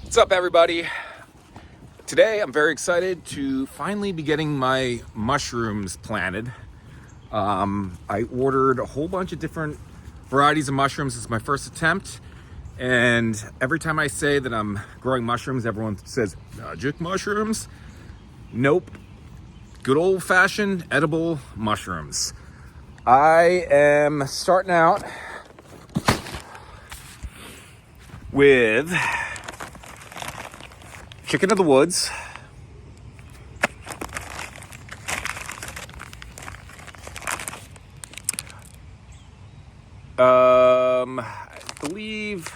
What's up, everybody? Today I'm very excited to finally be getting my mushrooms planted. I ordered a whole bunch of different varieties of mushrooms. It's my first attempt, and every time I say that I'm growing mushrooms, everyone says, magic mushrooms? Nope. Good old-fashioned edible mushrooms. I am starting out with chicken of the woods. I believe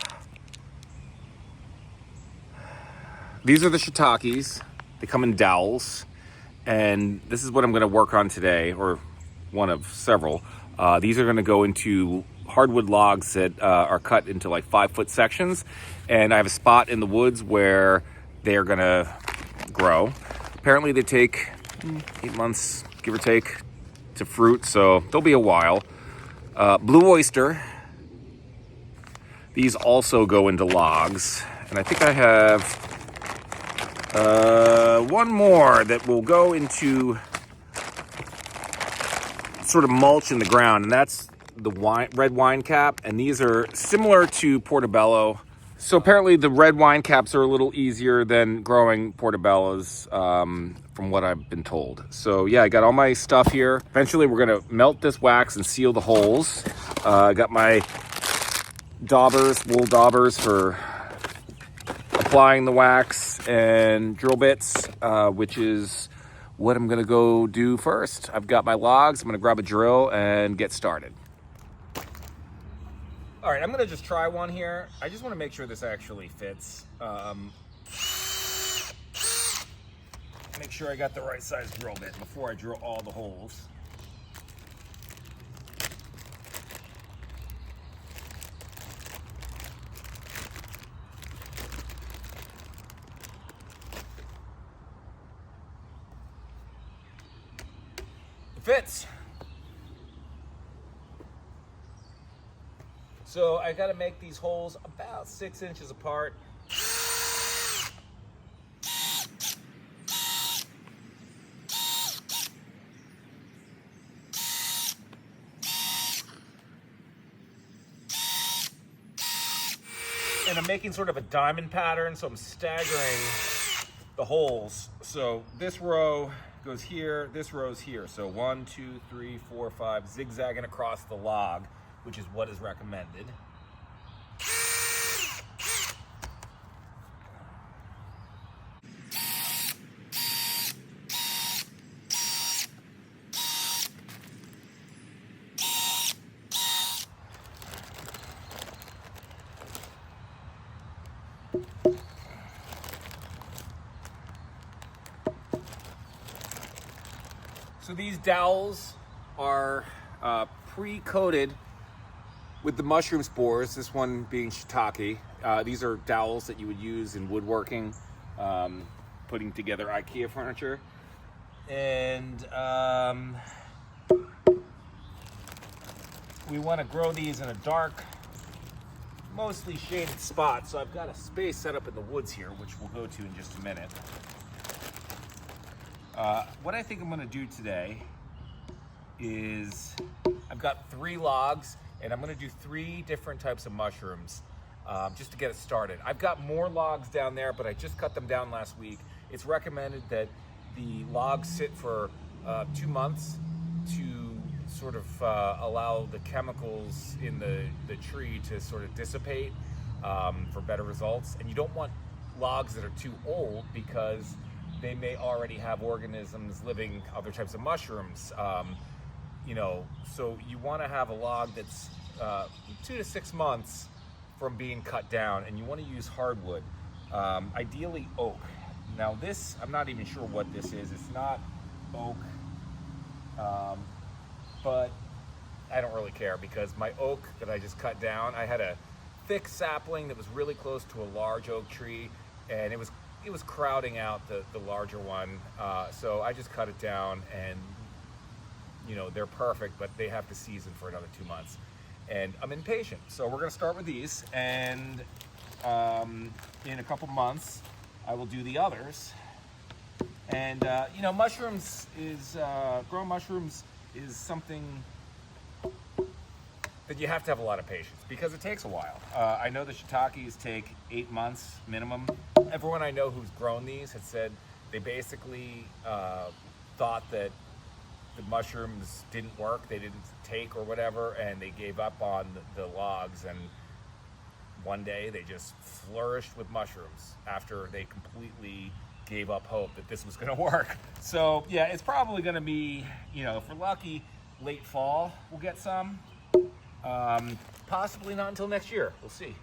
these are the shiitakes. They come in dowels, and this is what I'm going to work on today, or one of several. These are going to go into hardwood logs that are cut into like 5-foot sections, and I have a spot in the woods where they're going to grow. Apparently they take 8 months, give or take, to fruit, so they'll be a while. Blue oyster. These also go into logs, and I think I have one more that will go into sort of mulch in the ground, and that's the red wine cap, and these are similar to portobello. So apparently the red wine caps are a little easier than growing portobellos, from what I've been told. So yeah, I got all my stuff here. Eventually we're gonna melt this wax and seal the holes. I got my wool daubers for applying the wax, and drill bits, which is what I'm gonna go do first. I've got my logs. I'm gonna grab a drill and get started. All right, I'm gonna just try one here. I just wanna make sure this actually fits. Make sure I got the right size drill bit before I drill all the holes. It fits. So I gotta make these holes about 6 inches apart. And I'm making sort of a diamond pattern, so I'm staggering the holes. So this row goes here, this row's here. So 1, 2, 3, 4, 5, zigzagging across the log, which is what is recommended. So these dowels are pre-coated with the mushroom spores, this one being shiitake. These are dowels that you would use in woodworking, putting together IKEA furniture. And we want to grow these in a dark, mostly shaded spot. So I've got a space set up in the woods here, which we'll go to in just a minute. What I think I'm gonna do today is I've got 3 logs, and I'm gonna do 3 different types of mushrooms, just to get it started. I've got more logs down there, but I just cut them down last week. It's recommended that the logs sit for 2 months to sort of allow the chemicals in the tree to sort of dissipate, for better results. And you don't want logs that are too old, because they may already have organisms living other types of mushrooms. So you want to have a log that's 2 to 6 months from being cut down, and you want to use hardwood, ideally oak. Now this, I'm not even sure what this is. It's not oak, but I don't really care, because my oak that I just cut down, I had a thick sapling that was really close to a large oak tree, and it was crowding out the larger one. So I just cut it down, and they're perfect, but they have to season for another 2 months. And I'm impatient. So we're gonna start with these, and in a couple months, I will do the others. And you know, mushrooms is growing mushrooms is something that you have to have a lot of patience because it takes a while. I know the shiitakes take 8 months minimum. Everyone I know who's grown these has said they basically thought that the mushrooms didn't work, they didn't take or whatever, and they gave up on the logs, and one day they just flourished with mushrooms after they completely gave up hope that this was going to work. So yeah, it's probably going to be, you know, if we're lucky, late fall we'll get some. Possibly not until next year. We'll see.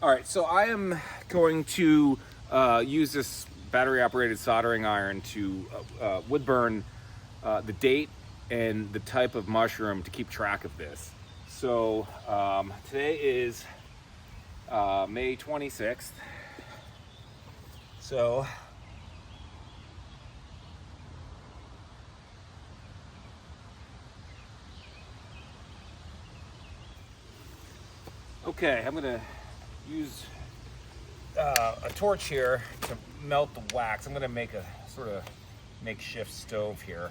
All right, so I am going to use this battery-operated soldering iron to wood burn the date and the type of mushroom to keep track of this. So today is May 26th. So okay, I'm gonna use a torch here to melt the wax. I'm gonna make a sort of makeshift stove here.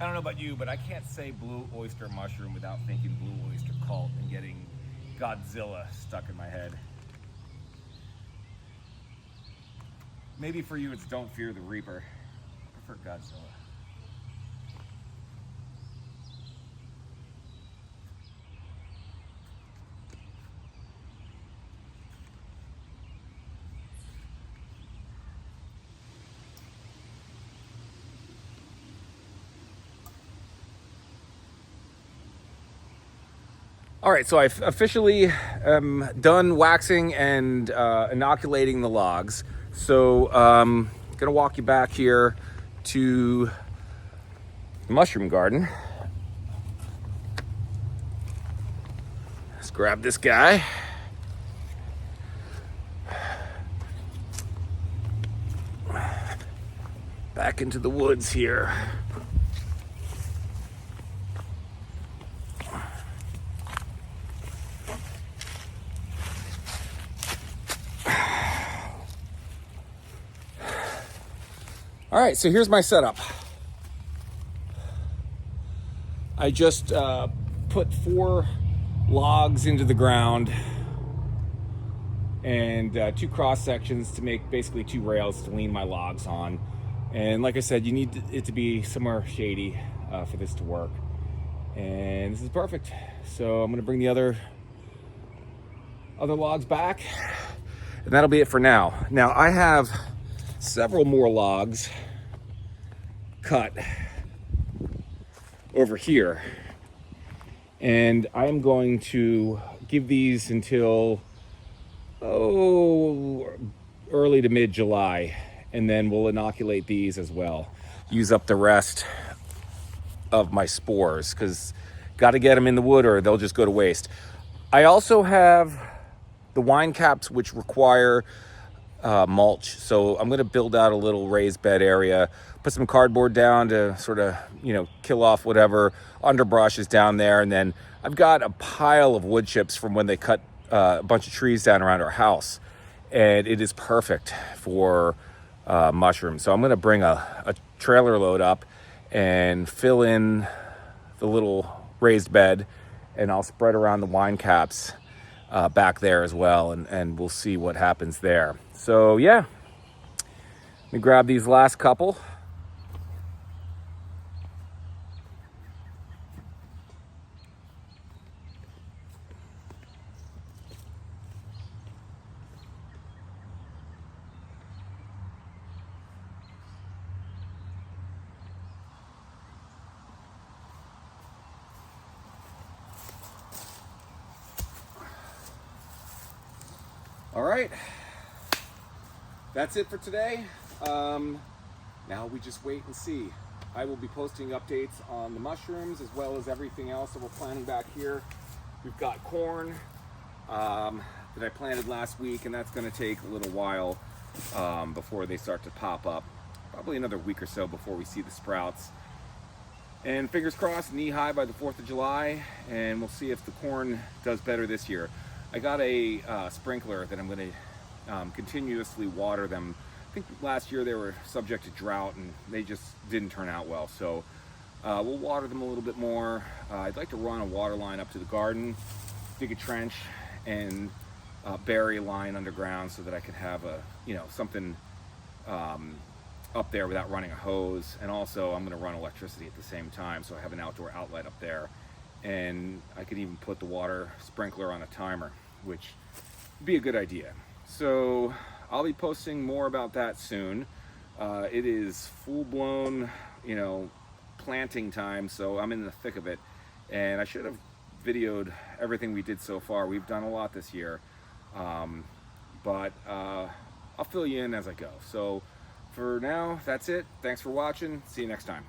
I don't know about you, but I can't say blue oyster mushroom without thinking blue oyster cult and getting Godzilla stuck in my head. Maybe for you it's Don't Fear the Reaper. I prefer Godzilla. All right, so I've officially done waxing and inoculating the logs. So I'm gonna walk you back here to the mushroom garden. Let's grab this guy. Back into the woods here. All right, so here's my setup. I just put 4 logs into the ground and 2 cross sections to make basically 2 rails to lean my logs on. And like I said, you need it to be somewhere shady for this to work. And this is perfect. So I'm gonna bring the other logs back. And that'll be it for now. Now I have several more logs cut over here, and I'm going to give these until early to mid-July, and then we'll inoculate these as well. Use up the rest of my spores, because got to get them in the wood or they'll just go to waste. I also have the wine caps, which require mulch, so I'm going to build out a little raised bed area, put some cardboard down to sort of, kill off whatever underbrush is down there, and then I've got a pile of wood chips from when they cut a bunch of trees down around our house, and it is perfect for mushrooms. So I'm going to bring a trailer load up and fill in the little raised bed, and I'll spread around the wine caps back there as well, and we'll see what happens there. So yeah, let me grab these last couple. All right, that's it for today. Now we just wait and see. I will be posting updates on the mushrooms as well as everything else that we're planting back here. We've got corn that I planted last week, and that's going to take a little while before they start to pop up. Probably another week or so before we see the sprouts. And fingers crossed, knee high by the 4th of July, and we'll see if the corn does better this year. I got a sprinkler that I'm going to continuously water them. I think last year they were subject to drought and they just didn't turn out well. So we'll water them a little bit more. I'd like to run a water line up to the garden, dig a trench, and bury a line underground so that I could have something up there without running a hose. And also I'm going to run electricity at the same time, so I have an outdoor outlet up there. And I could even put the water sprinkler on a timer, which would be a good idea. So I'll be posting more about that soon. It is full-blown, planting time, so I'm in the thick of it. And I should have videoed everything we did so far. We've done a lot this year, but I'll fill you in as I go. So for now, that's it. Thanks for watching. See you next time.